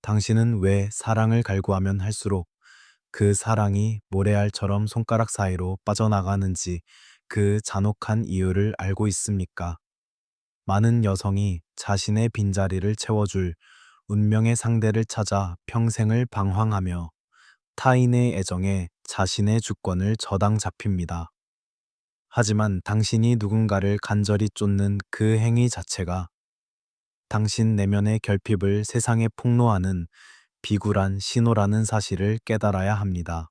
당신은 왜 사랑을 갈구하면 할수록 그 사랑이 모래알처럼 손가락 사이로 빠져나가는지 그 잔혹한 이유를 알고 있습니까? 많은 여성이 자신의 빈자리를 채워줄 운명의 상대를 찾아 평생을 방황하며 타인의 애정에 자신의 주권을 저당 잡힙니다. 하지만 당신이 누군가를 간절히 쫓는 그 행위 자체가 당신 내면의 결핍을 세상에 폭로하는 비굴한 신호라는 사실을 깨달아야 합니다.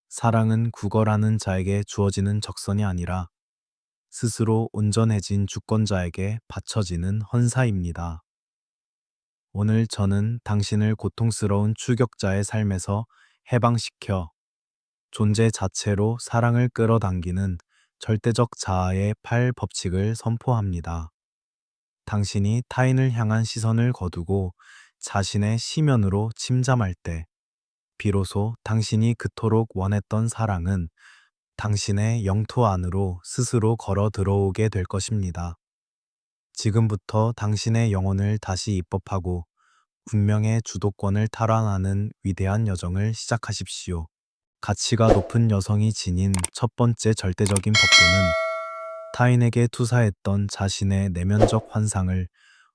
사랑은 구걸하는 자에게 주어지는 적선이 아니라 스스로 온전해진 주권자에게 바쳐지는 헌사입니다. 오늘 저는 당신을 고통스러운 추격자의 삶에서 해방시켜 존재 자체로 사랑을 끌어당기는 절대적 자아의 8법칙을 선포합니다. 당신이 타인을 향한 시선을 거두고 자신의 시면으로 침잠할 때, 비로소 당신이 그토록 원했던 사랑은 당신의 영토 안으로 스스로 걸어 들어오게 될 것입니다. 지금부터 당신의 영혼을 다시 입법하고 운명의 주도권을 탈환하는 위대한 여정을 시작하십시오. 가치가 높은 여성이 지닌 첫 번째 절대적인 법도는 타인에게 투사했던 자신의 내면적 환상을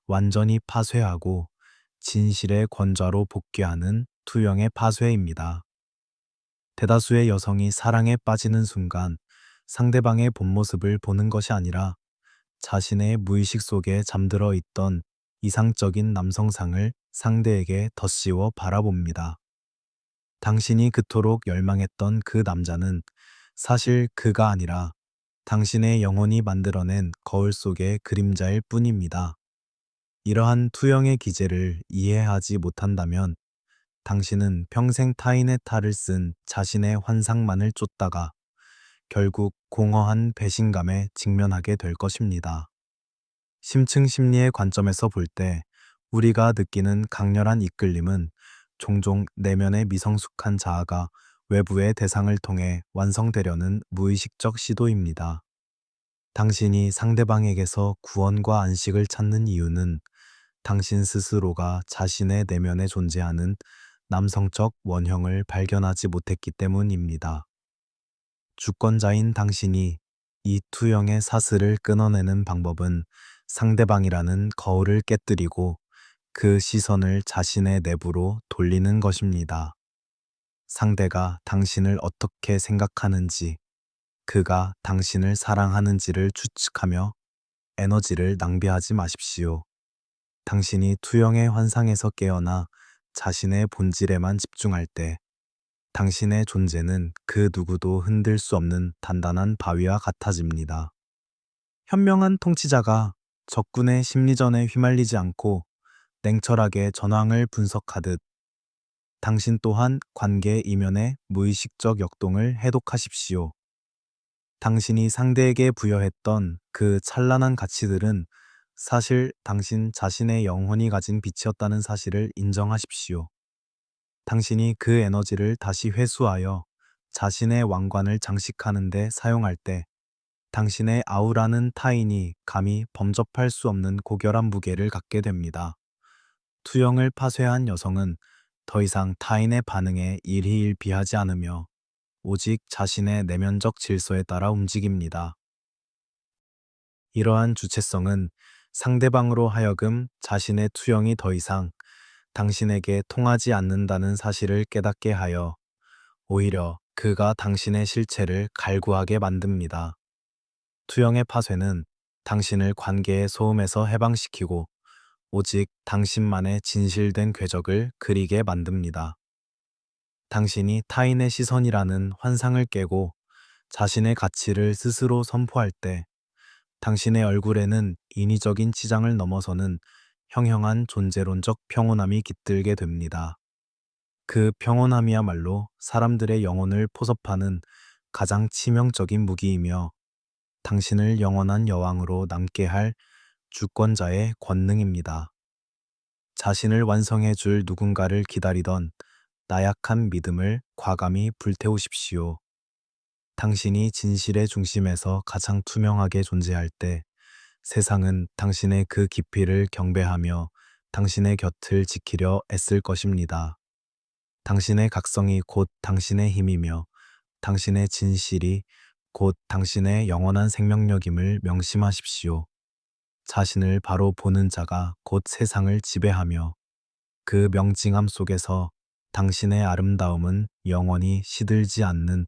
완전히 파쇄하고 진실의 권좌로 복귀하는 투영의 파쇄입니다. 대다수의 여성이 사랑에 빠지는 순간 상대방의 본 모습을 보는 것이 아니라 자신의 무의식 속에 잠들어 있던 이상적인 남성상을 상대에게 덧씌워 바라봅니다. 당신이 그토록 열망했던 그 남자는 사실 그가 아니라 당신의 영혼이 만들어낸 거울 속의 그림자일 뿐입니다. 이러한 투영의 기제를 이해하지 못한다면 당신은 평생 타인의 탈을 쓴 자신의 환상만을 쫓다가 결국 공허한 배신감에 직면하게 될 것입니다. 심층 심리의 관점에서 볼 때 우리가 느끼는 강렬한 이끌림은 종종 내면의 미성숙한 자아가 외부의 대상을 통해 완성되려는 무의식적 시도입니다. 당신이 상대방에게서 구원과 안식을 찾는 이유는 당신 스스로가 자신의 내면에 존재하는 남성적 원형을 발견하지 못했기 때문입니다. 주권자인 당신이 이 투영의 사슬을 끊어내는 방법은 상대방이라는 거울을 깨뜨리고 그 시선을 자신의 내부로 돌리는 것입니다. 상대가 당신을 어떻게 생각하는지, 그가 당신을 사랑하는지를 추측하며 에너지를 낭비하지 마십시오. 당신이 투영의 환상에서 깨어나 자신의 본질에만 집중할 때 당신의 존재는 그 누구도 흔들 수 없는 단단한 바위와 같아집니다. 현명한 통치자가 적군의 심리전에 휘말리지 않고 냉철하게 전황을 분석하듯 당신 또한 관계 이면의 무의식적 역동을 해독하십시오. 당신이 상대에게 부여했던 그 찬란한 가치들은 사실 당신 자신의 영혼이 가진 빛이었다는 사실을 인정하십시오. 당신이 그 에너지를 다시 회수하여 자신의 왕관을 장식하는 데 사용할 때 당신의 아우라는 타인이 감히 범접할 수 없는 고결한 무게를 갖게 됩니다. 투영을 파쇄한 여성은 더 이상 타인의 반응에 일희일비하지 않으며 오직 자신의 내면적 질서에 따라 움직입니다. 이러한 주체성은 상대방으로 하여금 자신의 투영이 더 이상 당신에게 통하지 않는다는 사실을 깨닫게 하여 오히려 그가 당신의 실체를 갈구하게 만듭니다. 투영의 파쇄는 당신을 관계의 소음에서 해방시키고 오직 당신만의 진실된 궤적을 그리게 만듭니다. 당신이 타인의 시선이라는 환상을 깨고 자신의 가치를 스스로 선포할 때 당신의 얼굴에는 인위적인 치장을 넘어서는 형형한 존재론적 평온함이 깃들게 됩니다. 그 평온함이야말로 사람들의 영혼을 포섭하는 가장 치명적인 무기이며 당신을 영원한 여왕으로 남게 할 주권자의 권능입니다. 자신을 완성해 줄 누군가를 기다리던 나약한 믿음을 과감히 불태우십시오. 당신이 진실의 중심에서 가장 투명하게 존재할 때 세상은 당신의 그 깊이를 경배하며 당신의 곁을 지키려 애쓸 것입니다. 당신의 각성이 곧 당신의 힘이며 당신의 진실이 곧 당신의 영원한 생명력임을 명심하십시오. 자신을 바로 보는 자가 곧 세상을 지배하며 그 명징함 속에서 당신의 아름다움은 영원히 시들지 않는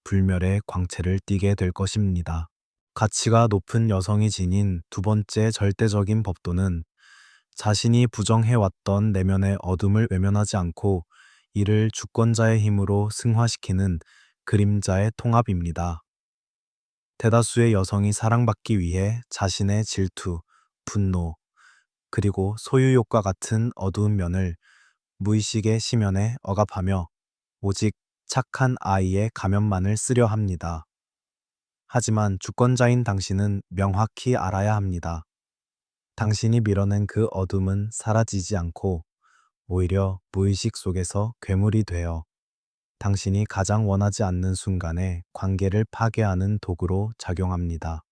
불멸의 광채를 띠게 될 것입니다. 가치가 높은 여성이 지닌 두 번째 절대적인 법도는 자신이 부정해왔던 내면의 어둠을 외면하지 않고 이를 주권자의 힘으로 승화시키는 그림자의 통합입니다. 대다수의 여성이 사랑받기 위해 자신의 질투, 분노, 그리고 소유욕과 같은 어두운 면을 무의식의 심연에 억압하며 오직 착한 아이의 가면만을 쓰려 합니다. 하지만 주권자인 당신은 명확히 알아야 합니다. 당신이 밀어낸 그 어둠은 사라지지 않고 오히려 무의식 속에서 괴물이 되어 당신이 가장 원하지 않는 순간에 관계를 파괴하는 도구로 작용합니다.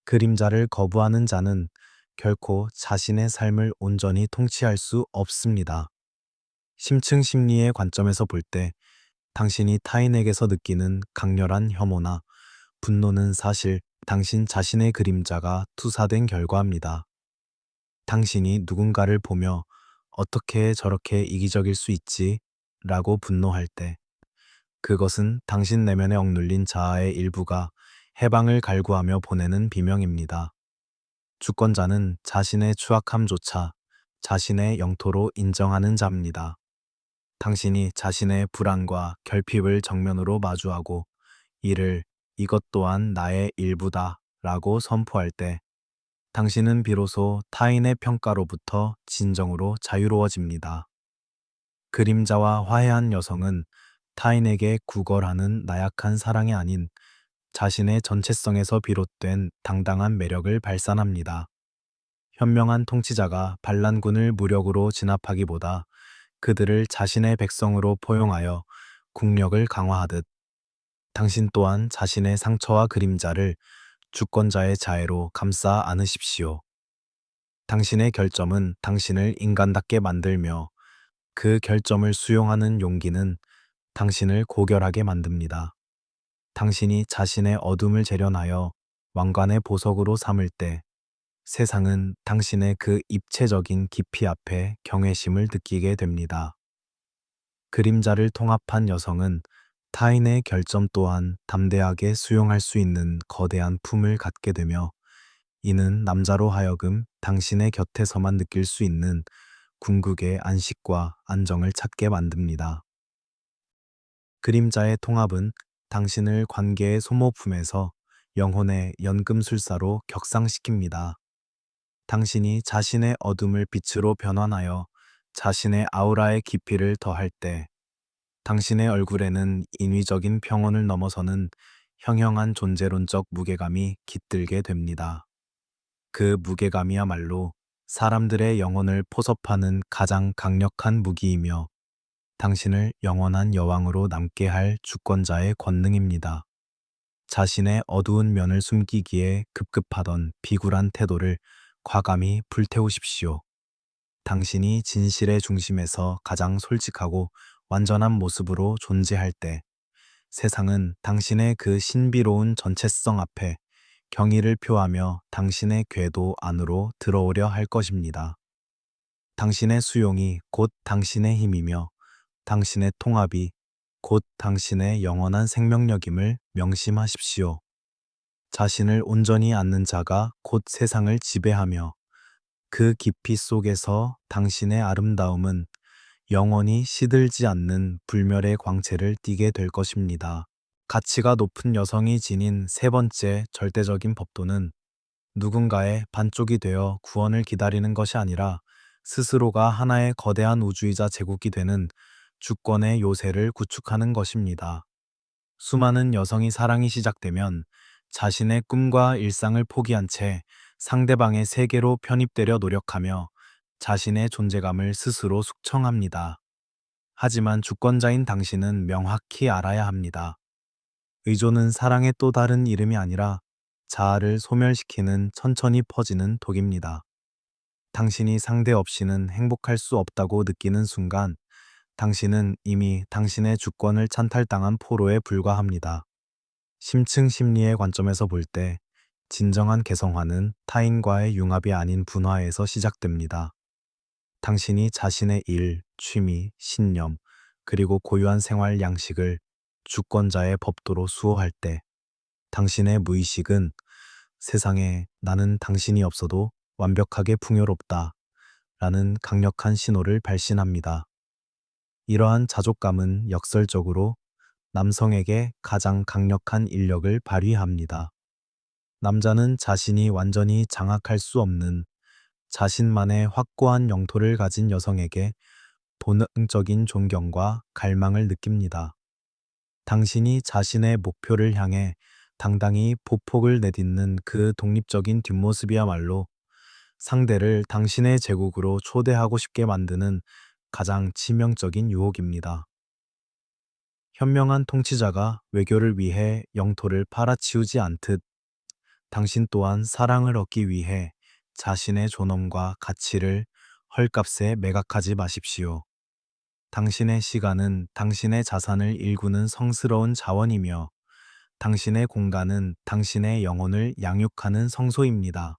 그림자를 거부하는 자는 결코 자신의 삶을 온전히 통치할 수 없습니다. 심층 심리의 관점에서 볼 때 당신이 타인에게서 느끼는 강렬한 혐오나 분노는 사실 당신 자신의 그림자가 투사된 결과입니다. 당신이 누군가를 보며 어떻게 저렇게 이기적일 수 있지? 라고 분노할 때 그것은 당신 내면에 억눌린 자아의 일부가 해방을 갈구하며 보내는 비명입니다. 주권자는 자신의 추악함조차 자신의 영토로 인정하는 자입니다. 당신이 자신의 불안과 결핍을 정면으로 마주하고 이를 이것 또한 나의 일부다 라고 선포할 때 당신은 비로소 타인의 평가로부터 진정으로 자유로워집니다. 그림자와 화해한 여성은 타인에게 구걸하는 나약한 사랑이 아닌 자신의 전체성에서 비롯된 당당한 매력을 발산합니다. 현명한 통치자가 반란군을 무력으로 진압하기보다 그들을 자신의 백성으로 포용하여 국력을 강화하듯 당신 또한 자신의 상처와 그림자를 주권자의 자애로 감싸 안으십시오. 당신의 결점은 당신을 인간답게 만들며 그 결점을 수용하는 용기는 당신을 고결하게 만듭니다. 당신이 자신의 어둠을 재련하여 왕관의 보석으로 삼을 때 세상은 당신의 그 입체적인 깊이 앞에 경외심을 느끼게 됩니다. 그림자를 통합한 여성은 타인의 결점 또한 담대하게 수용할 수 있는 거대한 품을 갖게 되며 이는 남자로 하여금 당신의 곁에서만 느낄 수 있는 궁극의 안식과 안정을 찾게 만듭니다. 그림자의 통합은 당신을 관계의 소모품에서 영혼의 연금술사로 격상시킵니다. 당신이 자신의 어둠을 빛으로 변환하여 자신의 아우라의 깊이를 더할 때 당신의 얼굴에는 인위적인 평온을 넘어서는 형형한 존재론적 무게감이 깃들게 됩니다. 그 무게감이야말로 사람들의 영혼을 포섭하는 가장 강력한 무기이며 당신을 영원한 여왕으로 남게 할 주권자의 권능입니다. 자신의 어두운 면을 숨기기에 급급하던 비굴한 태도를 과감히 불태우십시오. 당신이 진실의 중심에서 가장 솔직하고 완전한 모습으로 존재할 때 세상은 당신의 그 신비로운 전체성 앞에 경의를 표하며 당신의 궤도 안으로 들어오려 할 것입니다. 당신의 수용이 곧 당신의 힘이며 당신의 통합이 곧 당신의 영원한 생명력임을 명심하십시오. 자신을 온전히 아는 자가 곧 세상을 지배하며 그 깊이 속에서 당신의 아름다움은 영원히 시들지 않는 불멸의 광채를 띠게 될 것입니다. 가치가 높은 여성이 지닌 세 번째 절대적인 법도는 누군가의 반쪽이 되어 구원을 기다리는 것이 아니라 스스로가 하나의 거대한 우주이자 제국이 되는 주권의 요새를 구축하는 것입니다. 수많은 여성이 사랑이 시작되면 자신의 꿈과 일상을 포기한 채 상대방의 세계로 편입되려 노력하며 자신의 존재감을 스스로 숙청합니다. 하지만 주권자인 당신은 명확히 알아야 합니다. 의존은 사랑의 또 다른 이름이 아니라 자아를 소멸시키는 천천히 퍼지는 독입니다. 당신이 상대 없이는 행복할 수 없다고 느끼는 순간, 당신은 이미 당신의 주권을 찬탈당한 포로에 불과합니다. 심층 심리의 관점에서 볼 때, 진정한 개성화는 타인과의 융합이 아닌 분화에서 시작됩니다. 당신이 자신의 일, 취미, 신념, 그리고 고유한 생활 양식을 주권자의 법도로 수호할 때, 당신의 무의식은 세상에 나는 당신이 없어도 완벽하게 풍요롭다 라는 강력한 신호를 발신합니다. 이러한 자족감은 역설적으로 남성에게 가장 강력한 인력을 발휘합니다. 남자는 자신이 완전히 장악할 수 없는 자신만의 확고한 영토를 가진 여성에게 본능적인 존경과 갈망을 느낍니다. 당신이 자신의 목표를 향해 당당히 보폭을 내딛는 그 독립적인 뒷모습이야말로 상대를 당신의 제국으로 초대하고 싶게 만드는 가장 치명적인 유혹입니다. 현명한 통치자가 외교를 위해 영토를 팔아치우지 않듯 당신 또한 사랑을 얻기 위해 자신의 존엄과 가치를 헐값에 매각하지 마십시오. 당신의 시간은 당신의 자산을 일구는 성스러운 자원이며 당신의 공간은 당신의 영혼을 양육하는 성소입니다.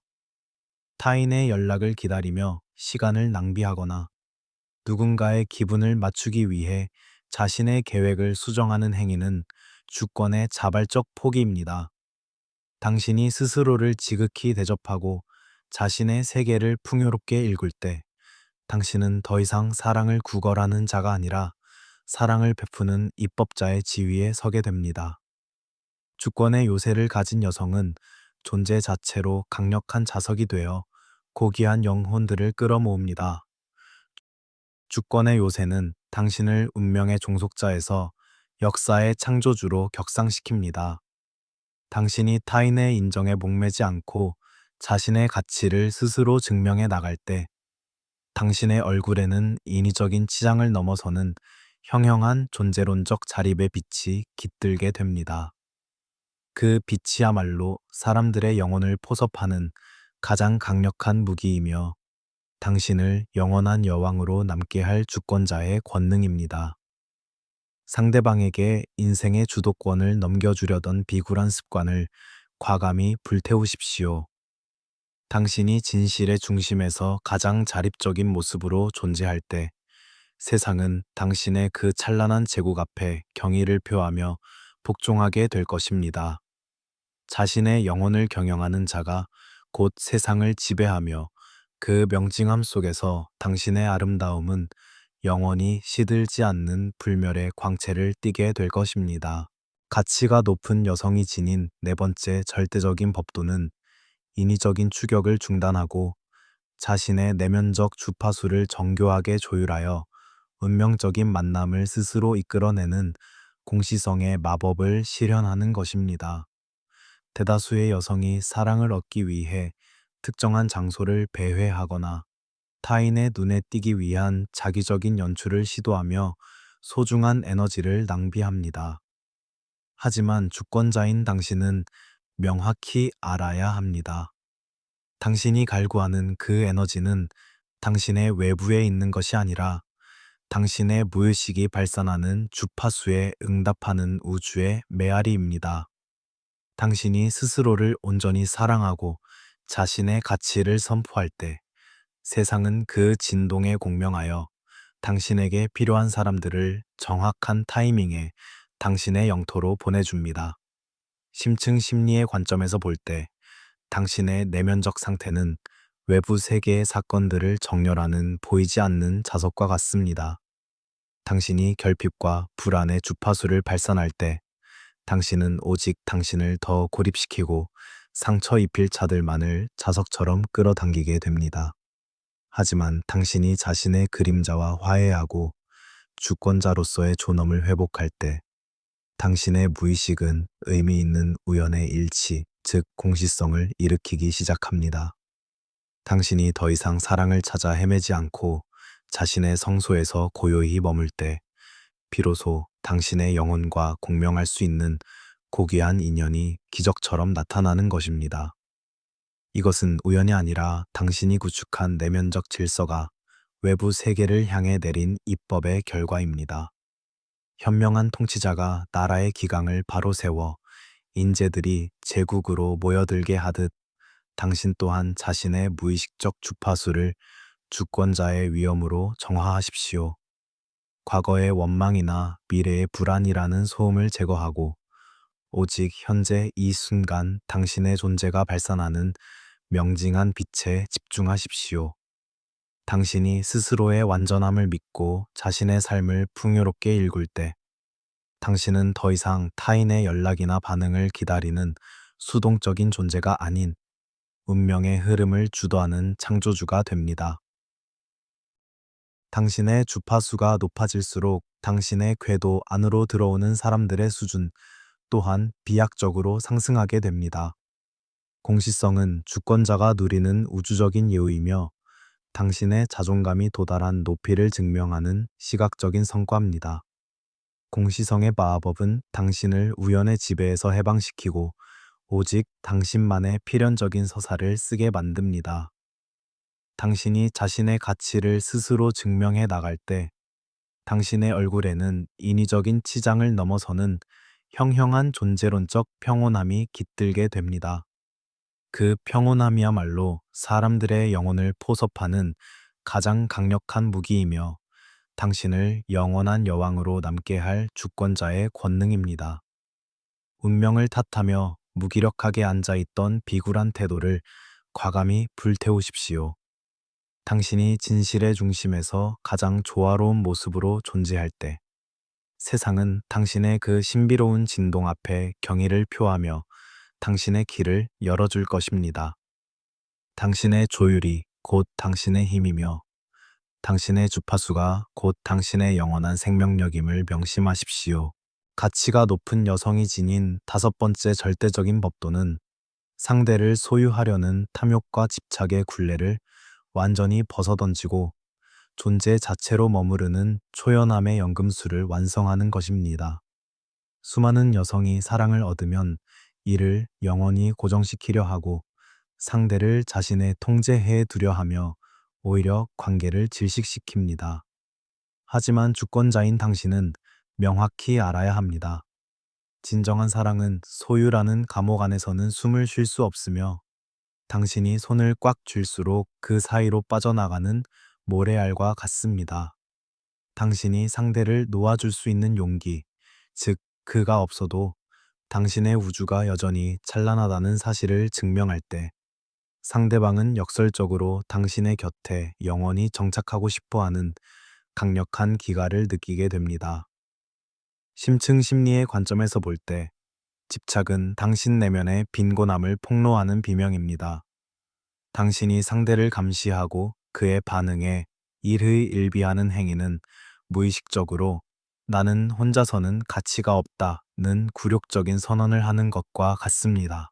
타인의 연락을 기다리며 시간을 낭비하거나 누군가의 기분을 맞추기 위해 자신의 계획을 수정하는 행위는 주권의 자발적 포기입니다. 당신이 스스로를 지극히 대접하고 자신의 세계를 풍요롭게 일굴 때 당신은 더 이상 사랑을 구걸하는 자가 아니라 사랑을 베푸는 입법자의 지위에 서게 됩니다. 주권의 요새를 가진 여성은 존재 자체로 강력한 자석이 되어 고귀한 영혼들을 끌어모읍니다. 주권의 요새는 당신을 운명의 종속자에서 역사의 창조주로 격상시킵니다. 당신이 타인의 인정에 목매지 않고 자신의 가치를 스스로 증명해 나갈 때 당신의 얼굴에는 인위적인 치장을 넘어서는 형형한 존재론적 자립의 빛이 깃들게 됩니다. 그 빛이야말로 사람들의 영혼을 포섭하는 가장 강력한 무기이며 당신을 영원한 여왕으로 남게 할 주권자의 권능입니다. 상대방에게 인생의 주도권을 넘겨주려던 비굴한 습관을 과감히 불태우십시오. 당신이 진실의 중심에서 가장 자립적인 모습으로 존재할 때 세상은 당신의 그 찬란한 제국 앞에 경의를 표하며 복종하게 될 것입니다. 자신의 영혼을 경영하는 자가 곧 세상을 지배하며 그 명징함 속에서 당신의 아름다움은 영원히 시들지 않는 불멸의 광채를 띠게 될 것입니다. 가치가 높은 여성이 지닌 네 번째 절대적인 법도는 인위적인 추격을 중단하고 자신의 내면적 주파수를 정교하게 조율하여 운명적인 만남을 스스로 이끌어내는 공시성의 마법을 실현하는 것입니다. 대다수의 여성이 사랑을 얻기 위해 특정한 장소를 배회하거나 타인의 눈에 띄기 위한 자기적인 연출을 시도하며 소중한 에너지를 낭비합니다. 하지만 주권자인 당신은 명확히 알아야 합니다. 당신이 갈구하는 그 에너지는 당신의 외부에 있는 것이 아니라 당신의 무의식이 발산하는 주파수에 응답하는 우주의 메아리입니다. 당신이 스스로를 온전히 사랑하고 자신의 가치를 선포할 때 세상은 그 진동에 공명하여 당신에게 필요한 사람들을 정확한 타이밍에 당신의 영토로 보내줍니다. 심층 심리의 관점에서 볼 때 당신의 내면적 상태는 외부 세계의 사건들을 정렬하는 보이지 않는 자석과 같습니다. 당신이 결핍과 불안의 주파수를 발산할 때 당신은 오직 당신을 더 고립시키고 상처 입힐 자들만을 자석처럼 끌어당기게 됩니다. 하지만 당신이 자신의 그림자와 화해하고 주권자로서의 존엄을 회복할 때 당신의 무의식은 의미 있는 우연의 일치, 즉 공시성을 일으키기 시작합니다. 당신이 더 이상 사랑을 찾아 헤매지 않고 자신의 성소에서 고요히 머물 때 비로소 당신의 영혼과 공명할 수 있는 고귀한 인연이 기적처럼 나타나는 것입니다. 이것은 우연이 아니라 당신이 구축한 내면적 질서가 외부 세계를 향해 내린 입법의 결과입니다. 현명한 통치자가 나라의 기강을 바로 세워 인재들이 제국으로 모여들게 하듯 당신 또한 자신의 무의식적 주파수를 주권자의 위엄으로 정화하십시오. 과거의 원망이나 미래의 불안이라는 소음을 제거하고 오직 현재 이 순간 당신의 존재가 발산하는 명징한 빛에 집중하십시오. 당신이 스스로의 완전함을 믿고 자신의 삶을 풍요롭게 일굴 때 당신은 더 이상 타인의 연락이나 반응을 기다리는 수동적인 존재가 아닌 운명의 흐름을 주도하는 창조주가 됩니다. 당신의 주파수가 높아질수록 당신의 궤도 안으로 들어오는 사람들의 수준 또한 비약적으로 상승하게 됩니다. 공시성은 주권자가 누리는 우주적인 예우이며 당신의 자존감이 도달한 높이를 증명하는 시각적인 성과입니다. 공시성의 마법은 당신을 우연의 지배에서 해방시키고 오직 당신만의 필연적인 서사를 쓰게 만듭니다. 당신이 자신의 가치를 스스로 증명해 나갈 때 당신의 얼굴에는 인위적인 치장을 넘어서는 형형한 존재론적 평온함이 깃들게 됩니다. 그 평온함이야말로 사람들의 영혼을 포섭하는 가장 강력한 무기이며 당신을 영원한 여왕으로 남게 할 주권자의 권능입니다. 운명을 탓하며 무기력하게 앉아있던 비굴한 태도를 과감히 불태우십시오. 당신이 진실의 중심에서 가장 조화로운 모습으로 존재할 때 세상은 당신의 그 신비로운 진동 앞에 경의를 표하며 당신의 길을 열어줄 것입니다. 당신의 조율이 곧 당신의 힘이며 당신의 주파수가 곧 당신의 영원한 생명력임을 명심하십시오. 가치가 높은 여성이 지닌 다섯 번째 절대적인 법도는 상대를 소유하려는 탐욕과 집착의 굴레를 완전히 벗어던지고 존재 자체로 머무르는 초연함의 연금술을 완성하는 것입니다. 수많은 여성이 사랑을 얻으면 이를 영원히 고정시키려 하고 상대를 자신의 통제해에 두려 하며 오히려 관계를 질식시킵니다. 하지만 주권자인 당신은 명확히 알아야 합니다. 진정한 사랑은 소유라는 감옥 안에서는 숨을 쉴 수 없으며 당신이 손을 꽉 쥘수록 그 사이로 빠져나가는 모래알과 같습니다. 당신이 상대를 놓아줄 수 있는 용기, 즉 그가 없어도 당신의 우주가 여전히 찬란하다는 사실을 증명할 때 상대방은 역설적으로 당신의 곁에 영원히 정착하고 싶어 하는 강력한 기가를 느끼게 됩니다. 심층 심리의 관점에서 볼 때 집착은 당신 내면의 빈곤함을 폭로하는 비명입니다. 당신이 상대를 감시하고 그의 반응에 일희일비하는 행위는 무의식적으로 나는 혼자서는 가치가 없다는 굴욕적인 선언을 하는 것과 같습니다.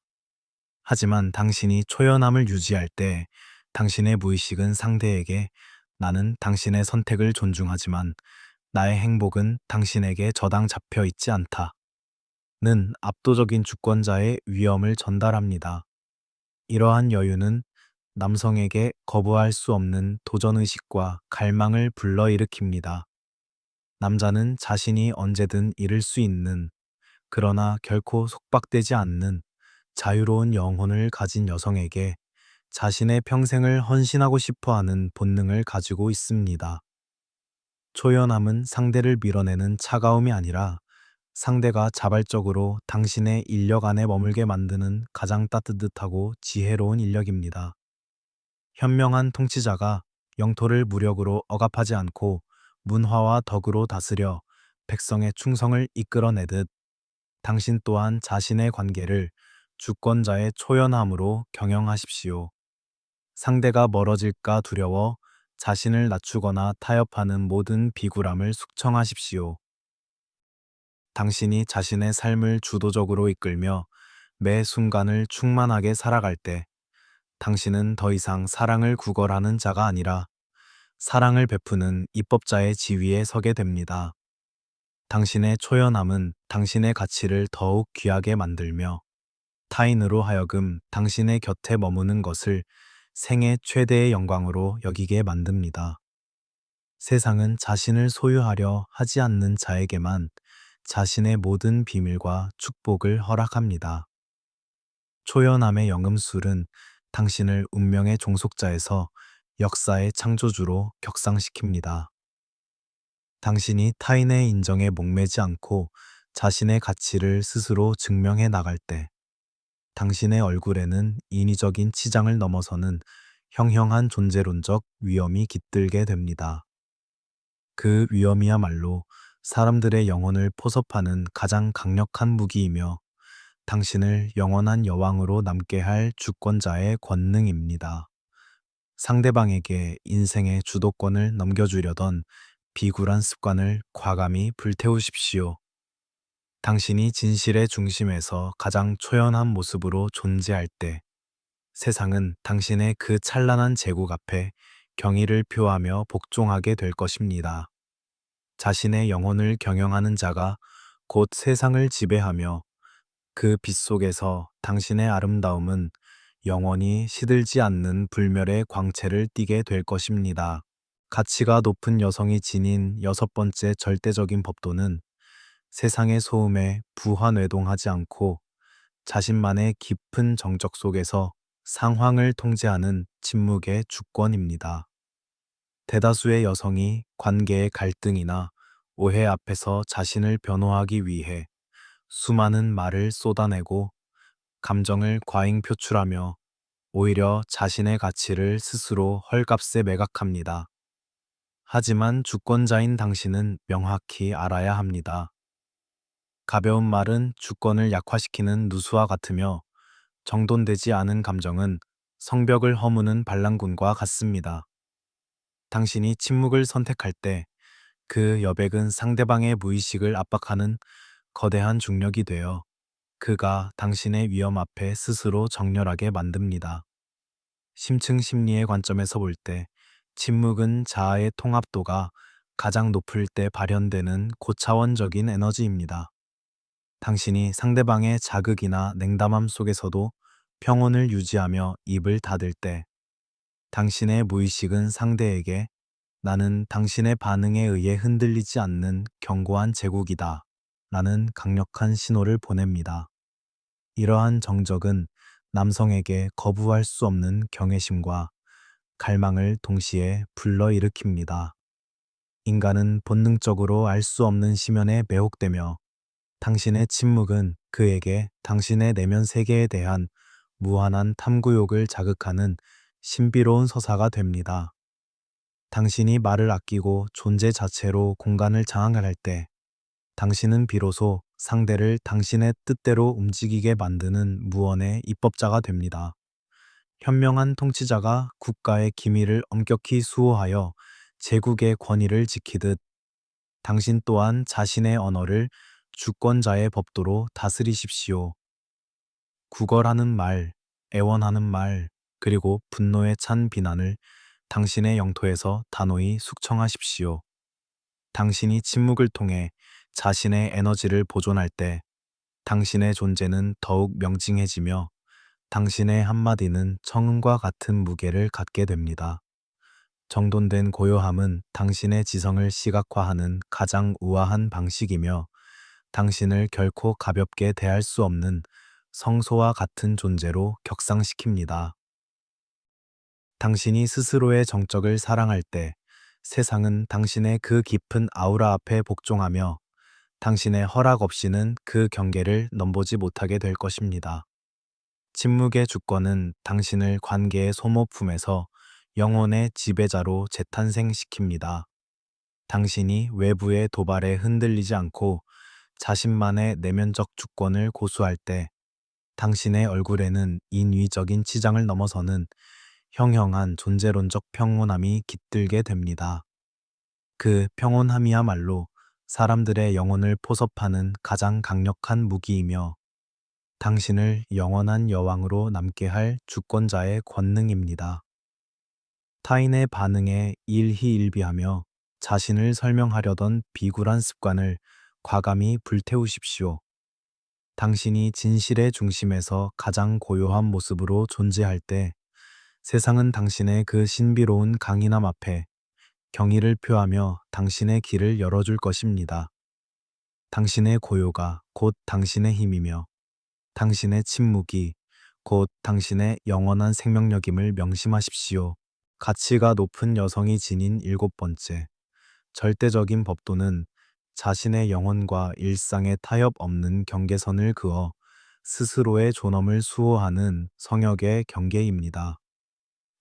하지만 당신이 초연함을 유지할 때 당신의 무의식은 상대에게 나는 당신의 선택을 존중하지만 나의 행복은 당신에게 저당 잡혀 있지 않다. 는 압도적인 주권자의 위엄을 전달합니다. 이러한 여유는 남성에게 거부할 수 없는 도전의식과 갈망을 불러일으킵니다. 남자는 자신이 언제든 잃을 수 있는, 그러나 결코 속박되지 않는 자유로운 영혼을 가진 여성에게 자신의 평생을 헌신하고 싶어 하는 본능을 가지고 있습니다. 초연함은 상대를 밀어내는 차가움이 아니라 상대가 자발적으로 당신의 인력 안에 머물게 만드는 가장 따뜻하고 지혜로운 인력입니다. 현명한 통치자가 영토를 무력으로 억압하지 않고 문화와 덕으로 다스려 백성의 충성을 이끌어내듯 당신 또한 자신의 관계를 주권자의 초연함으로 경영하십시오. 상대가 멀어질까 두려워 자신을 낮추거나 타협하는 모든 비굴함을 숙청하십시오. 당신이 자신의 삶을 주도적으로 이끌며 매 순간을 충만하게 살아갈 때 당신은 더 이상 사랑을 구걸하는 자가 아니라 사랑을 베푸는 입법자의 지위에 서게 됩니다. 당신의 초연함은 당신의 가치를 더욱 귀하게 만들며 타인으로 하여금 당신의 곁에 머무는 것을 생애 최대의 영광으로 여기게 만듭니다. 세상은 자신을 소유하려 하지 않는 자에게만 자신의 모든 비밀과 축복을 허락합니다. 초연함의 영음술은 당신을 운명의 종속자에서 역사의 창조주로 격상시킵니다. 당신이 타인의 인정에 목매지 않고 자신의 가치를 스스로 증명해 나갈 때, 당신의 얼굴에는 인위적인 치장을 넘어서는 형형한 존재론적 위엄이 깃들게 됩니다. 그 위엄이야말로 사람들의 영혼을 포섭하는 가장 강력한 무기이며 당신을 영원한 여왕으로 남게 할 주권자의 권능입니다. 상대방에게 인생의 주도권을 넘겨주려던 비굴한 습관을 과감히 불태우십시오. 당신이 진실의 중심에서 가장 초연한 모습으로 존재할 때 세상은 당신의 그 찬란한 제국 앞에 경의를 표하며 복종하게 될 것입니다. 자신의 영혼을 경영하는 자가 곧 세상을 지배하며 그 빛 속에서 당신의 아름다움은 영원히 시들지 않는 불멸의 광채를 띠게 될 것입니다. 가치가 높은 여성이 지닌 여섯 번째 절대적인 법도는 세상의 소음에 부화뇌동하지 않고 자신만의 깊은 정적 속에서 상황을 통제하는 침묵의 주권입니다. 대다수의 여성이 관계의 갈등이나 오해 앞에서 자신을 변호하기 위해 수많은 말을 쏟아내고 감정을 과잉 표출하며 오히려 자신의 가치를 스스로 헐값에 매각합니다. 하지만 주권자인 당신은 명확히 알아야 합니다. 가벼운 말은 주권을 약화시키는 누수와 같으며 정돈되지 않은 감정은 성벽을 허무는 반란군과 같습니다. 당신이 침묵을 선택할 때 그 여백은 상대방의 무의식을 압박하는 거대한 중력이 되어 그가 당신의 위험 앞에 스스로 정렬하게 만듭니다. 심층 심리의 관점에서 볼 때 침묵은 자아의 통합도가 가장 높을 때 발현되는 고차원적인 에너지입니다. 당신이 상대방의 자극이나 냉담함 속에서도 평온을 유지하며 입을 닫을 때 당신의 무의식은 상대에게 나는 당신의 반응에 의해 흔들리지 않는 견고한 제국이다 라는 강력한 신호를 보냅니다. 이러한 정적은 남성에게 거부할 수 없는 경외심과 갈망을 동시에 불러일으킵니다. 인간은 본능적으로 알 수 없는 심연에 매혹되며 당신의 침묵은 그에게 당신의 내면 세계에 대한 무한한 탐구욕을 자극하는 신비로운 서사가 됩니다. 당신이 말을 아끼고 존재 자체로 공간을 장악할 때 당신은 비로소 상대를 당신의 뜻대로 움직이게 만드는 무언의 입법자가 됩니다. 현명한 통치자가 국가의 기밀을 엄격히 수호하여 제국의 권위를 지키듯 당신 또한 자신의 언어를 주권자의 법도로 다스리십시오. 구걸하는 말, 애원하는 말, 그리고 분노에 찬 비난을 당신의 영토에서 단호히 숙청하십시오. 당신이 침묵을 통해 자신의 에너지를 보존할 때 당신의 존재는 더욱 명징해지며 당신의 한마디는 청음과 같은 무게를 갖게 됩니다. 정돈된 고요함은 당신의 지성을 시각화하는 가장 우아한 방식이며 당신을 결코 가볍게 대할 수 없는 성소와 같은 존재로 격상시킵니다. 당신이 스스로의 정적을 사랑할 때 세상은 당신의 그 깊은 아우라 앞에 복종하며 당신의 허락 없이는 그 경계를 넘보지 못하게 될 것입니다. 침묵의 주권은 당신을 관계의 소모품에서 영혼의 지배자로 재탄생시킵니다. 당신이 외부의 도발에 흔들리지 않고 자신만의 내면적 주권을 고수할 때 당신의 얼굴에는 인위적인 치장을 넘어서는 형형한 존재론적 평온함이 깃들게 됩니다. 그 평온함이야말로 사람들의 영혼을 포섭하는 가장 강력한 무기이며 당신을 영원한 여왕으로 남게 할 주권자의 권능입니다. 타인의 반응에 일희일비하며 자신을 설명하려던 비굴한 습관을 과감히 불태우십시오. 당신이 진실의 중심에서 가장 고요한 모습으로 존재할 때 세상은 당신의 그 신비로운 강인함 앞에 경의를 표하며 당신의 길을 열어줄 것입니다. 당신의 고요가 곧 당신의 힘이며 당신의 침묵이 곧 당신의 영원한 생명력임을 명심하십시오. 가치가 높은 여성이 지닌 일곱 번째, 절대적인 법도는 자신의 영혼과 일상에 타협 없는 경계선을 그어 스스로의 존엄을 수호하는 성역의 경계입니다.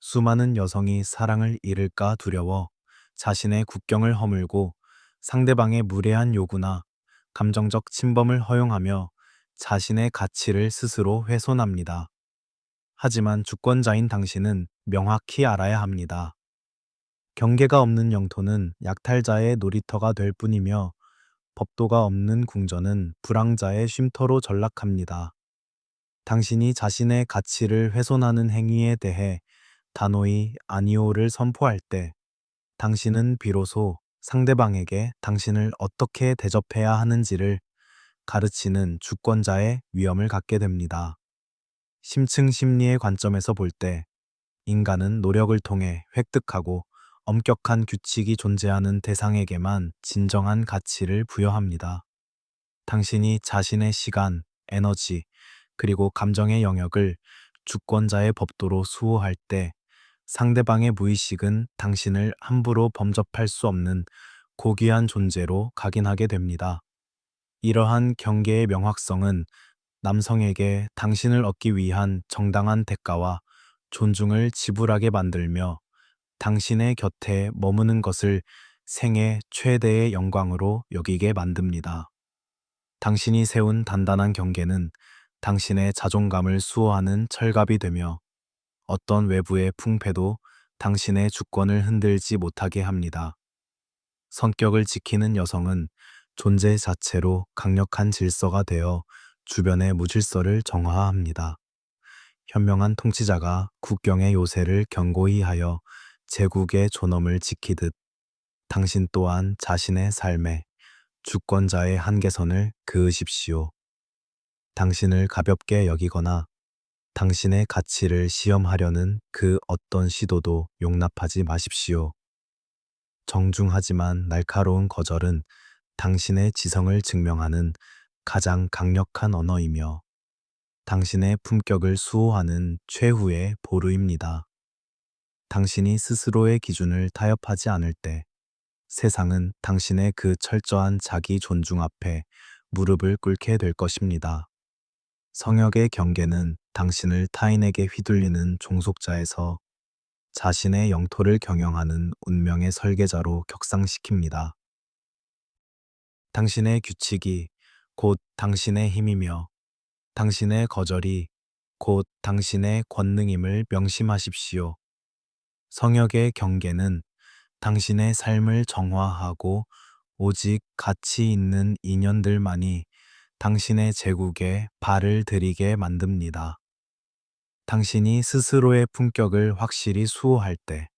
수많은 여성이 사랑을 잃을까 두려워 자신의 국경을 허물고 상대방의 무례한 요구나 감정적 침범을 허용하며 자신의 가치를 스스로 훼손합니다. 하지만 주권자인 당신은 명확히 알아야 합니다. 경계가 없는 영토는 약탈자의 놀이터가 될 뿐이며 법도가 없는 궁전은 불황자의 쉼터로 전락합니다. 당신이 자신의 가치를 훼손하는 행위에 대해 단호히 아니오를 선포할 때 당신은 비로소 상대방에게 당신을 어떻게 대접해야 하는지를 가르치는 주권자의 위엄을 갖게 됩니다. 심층 심리의 관점에서 볼 때 인간은 노력을 통해 획득하고 엄격한 규칙이 존재하는 대상에게만 진정한 가치를 부여합니다. 당신이 자신의 시간, 에너지, 그리고 감정의 영역을 주권자의 법도로 수호할 때 상대방의 무의식은 당신을 함부로 범접할 수 없는 고귀한 존재로 각인하게 됩니다. 이러한 경계의 명확성은 남성에게 당신을 얻기 위한 정당한 대가와 존중을 지불하게 만들며 당신의 곁에 머무는 것을 생애 최대의 영광으로 여기게 만듭니다. 당신이 세운 단단한 경계는 당신의 자존감을 수호하는 철갑이 되며 어떤 외부의 풍패도 당신의 주권을 흔들지 못하게 합니다. 성격을 지키는 여성은 존재 자체로 강력한 질서가 되어 주변의 무질서를 정화합니다. 현명한 통치자가 국경의 요새를 견고히 하여 제국의 존엄을 지키듯 당신 또한 자신의 삶에 주권자의 한계선을 그으십시오. 당신을 가볍게 여기거나 당신의 가치를 시험하려는 그 어떤 시도도 용납하지 마십시오. 정중하지만 날카로운 거절은 당신의 지성을 증명하는 가장 강력한 언어이며 당신의 품격을 수호하는 최후의 보루입니다. 당신이 스스로의 기준을 타협하지 않을 때 세상은 당신의 그 철저한 자기 존중 앞에 무릎을 꿇게 될 것입니다. 성역의 경계는 당신을 타인에게 휘둘리는 종속자에서 자신의 영토를 경영하는 운명의 설계자로 격상시킵니다. 당신의 규칙이 곧 당신의 힘이며 당신의 거절이 곧 당신의 권능임을 명심하십시오. 성역의 경계는 당신의 삶을 정화하고 오직 가치 있는 인연들만이 당신의 제국에 발을 들이게 만듭니다. 당신이 스스로의 품격을 확실히 수호할 때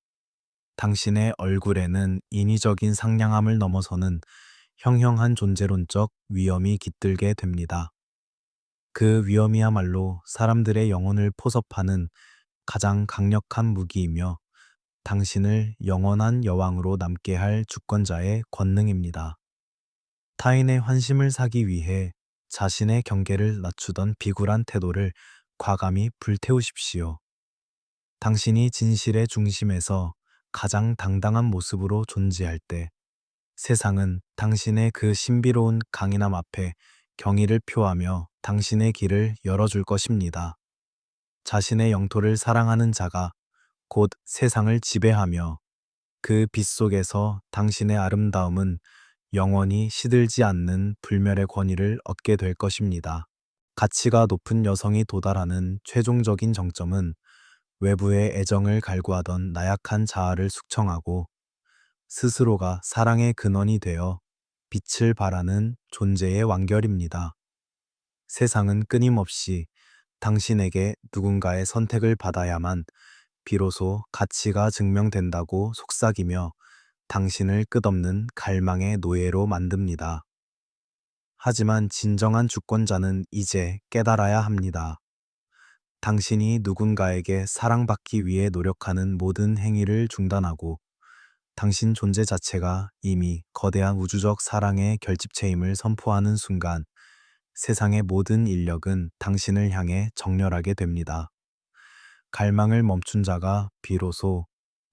당신의 얼굴에는 인위적인 상냥함을 넘어서는 형형한 존재론적 위엄이 깃들게 됩니다. 그 위엄이야말로 사람들의 영혼을 포섭하는 가장 강력한 무기이며 당신을 영원한 여왕으로 남게 할 주권자의 권능입니다. 타인의 환심을 사기 위해 자신의 경계를 낮추던 비굴한 태도를 과감히 불태우십시오. 당신이 진실의 중심에서 가장 당당한 모습으로 존재할 때 세상은 당신의 그 신비로운 강인함 앞에 경의를 표하며 당신의 길을 열어줄 것입니다. 자신의 영토를 사랑하는 자가 곧 세상을 지배하며 그 빛 속에서 당신의 아름다움은 영원히 시들지 않는 불멸의 권위를 얻게 될 것입니다. 가치가 높은 여성이 도달하는 최종적인 정점은 외부의 애정을 갈구하던 나약한 자아를 숙청하고 스스로가 사랑의 근원이 되어 빛을 발하는 존재의 완결입니다. 세상은 끊임없이 당신에게 누군가의 선택을 받아야만 비로소 가치가 증명된다고 속삭이며 당신을 끝없는 갈망의 노예로 만듭니다. 하지만 진정한 주권자는 이제 깨달아야 합니다. 당신이 누군가에게 사랑받기 위해 노력하는 모든 행위를 중단하고 당신 존재 자체가 이미 거대한 우주적 사랑의 결집체임을 선포하는 순간 세상의 모든 인력은 당신을 향해 정렬하게 됩니다. 갈망을 멈춘 자가 비로소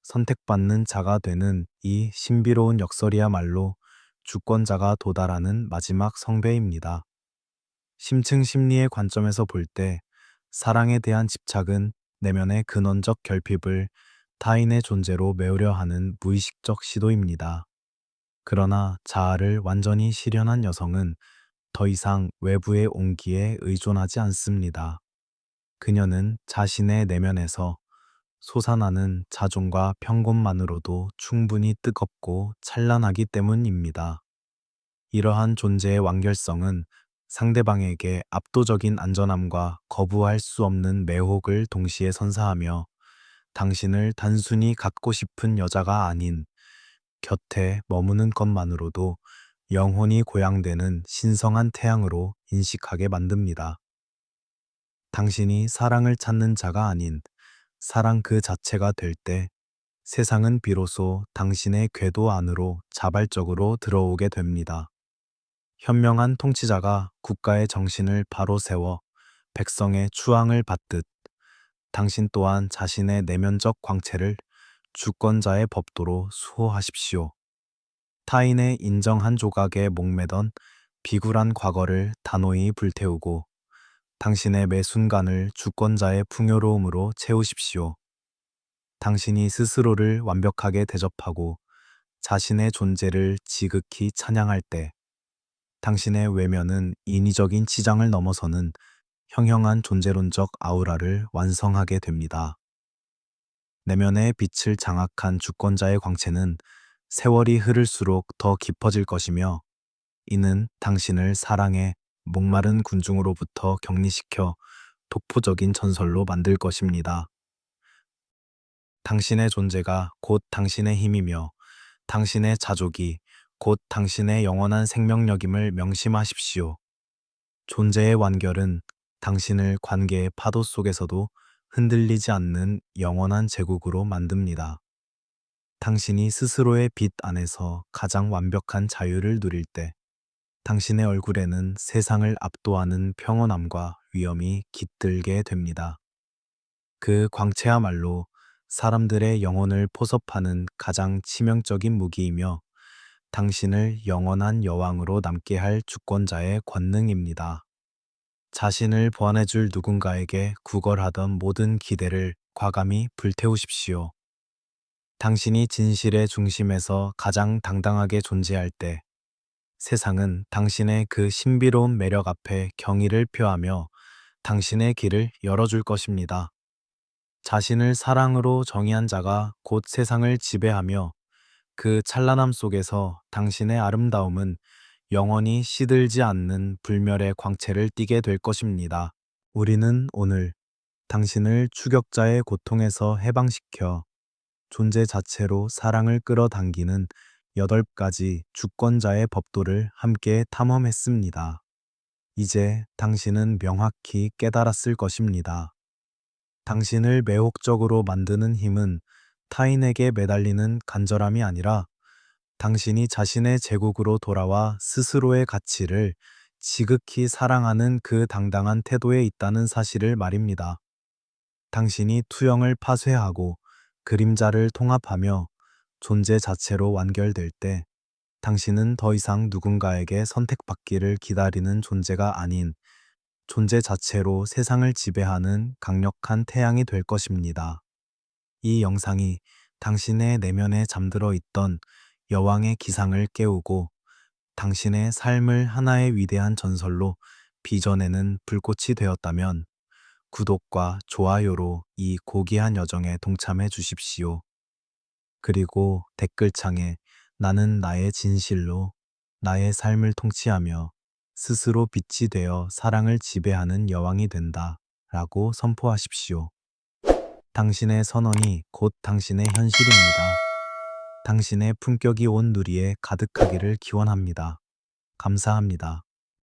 선택받는 자가 되는 이 신비로운 역설이야말로 주권자가 도달하는 마지막 성배입니다. 심층 심리의 관점에서 볼 때 사랑에 대한 집착은 내면의 근원적 결핍을 타인의 존재로 메우려 하는 무의식적 시도입니다. 그러나 자아를 완전히 실현한 여성은 더 이상 외부의 온기에 의존하지 않습니다. 그녀는 자신의 내면에서 솟아나는 자존과 평온만으로도 충분히 뜨겁고 찬란하기 때문입니다. 이러한 존재의 완결성은 상대방에게 압도적인 안전함과 거부할 수 없는 매혹을 동시에 선사하며 당신을 단순히 갖고 싶은 여자가 아닌 곁에 머무는 것만으로도 영혼이 고양되는 신성한 태양으로 인식하게 만듭니다. 당신이 사랑을 찾는 자가 아닌 사랑 그 자체가 될 때 세상은 비로소 당신의 궤도 안으로 자발적으로 들어오게 됩니다. 현명한 통치자가 국가의 정신을 바로 세워 백성의 추앙을 받듯 당신 또한 자신의 내면적 광채를 주권자의 법도로 수호하십시오. 타인의 인정 한 조각에 목매던 비굴한 과거를 단호히 불태우고 당신의 매 순간을 주권자의 풍요로움으로 채우십시오. 당신이 스스로를 완벽하게 대접하고 자신의 존재를 지극히 찬양할 때 당신의 외면은 인위적인 치장을 넘어서는 형형한 존재론적 아우라를 완성하게 됩니다. 내면의 빛을 장악한 주권자의 광채는 세월이 흐를수록 더 깊어질 것이며 이는 당신을 사랑의 목마른 군중으로부터 격리시켜 독보적인 전설로 만들 것입니다. 당신의 존재가 곧 당신의 힘이며 당신의 자족이 곧 당신의 영원한 생명력임을 명심하십시오. 존재의 완결은 당신을 관계의 파도 속에서도 흔들리지 않는 영원한 제국으로 만듭니다. 당신이 스스로의 빛 안에서 가장 완벽한 자유를 누릴 때 당신의 얼굴에는 세상을 압도하는 평온함과 위엄이 깃들게 됩니다. 그 광채야말로 사람들의 영혼을 포섭하는 가장 치명적인 무기이며 당신을 영원한 여왕으로 남게 할 주권자의 권능입니다. 자신을 보완해줄 누군가에게 구걸하던 모든 기대를 과감히 불태우십시오. 당신이 진실의 중심에서 가장 당당하게 존재할 때 세상은 당신의 그 신비로운 매력 앞에 경의를 표하며 당신의 길을 열어줄 것입니다. 자신을 사랑으로 정의한 자가 곧 세상을 지배하며 그 찬란함 속에서 당신의 아름다움은 영원히 시들지 않는 불멸의 광채를 띠게 될 것입니다. 우리는 오늘 당신을 추격자의 고통에서 해방시켜 존재 자체로 사랑을 끌어당기는 8가지 주권자의 법도를 함께 탐험했습니다. 이제 당신은 명확히 깨달았을 것입니다. 당신을 매혹적으로 만드는 힘은 타인에게 매달리는 간절함이 아니라 당신이 자신의 제국으로 돌아와 스스로의 가치를 지극히 사랑하는 그 당당한 태도에 있다는 사실을 말입니다. 당신이 투영을 파쇄하고 그림자를 통합하며 존재 자체로 완결될 때 당신은 더 이상 누군가에게 선택받기를 기다리는 존재가 아닌 존재 자체로 세상을 지배하는 강력한 태양이 될 것입니다. 이 영상이 당신의 내면에 잠들어 있던 여왕의 기상을 깨우고 당신의 삶을 하나의 위대한 전설로 빚어내는 불꽃이 되었다면 구독과 좋아요로 이 고귀한 여정에 동참해 주십시오. 그리고 댓글창에 나는 나의 진실로 나의 삶을 통치하며 스스로 빛이 되어 사랑을 지배하는 여왕이 된다 라고 선포하십시오. 당신의 선언이 곧 당신의 현실입니다. 당신의 품격이 온 누리에 가득하기를 기원합니다. 감사합니다.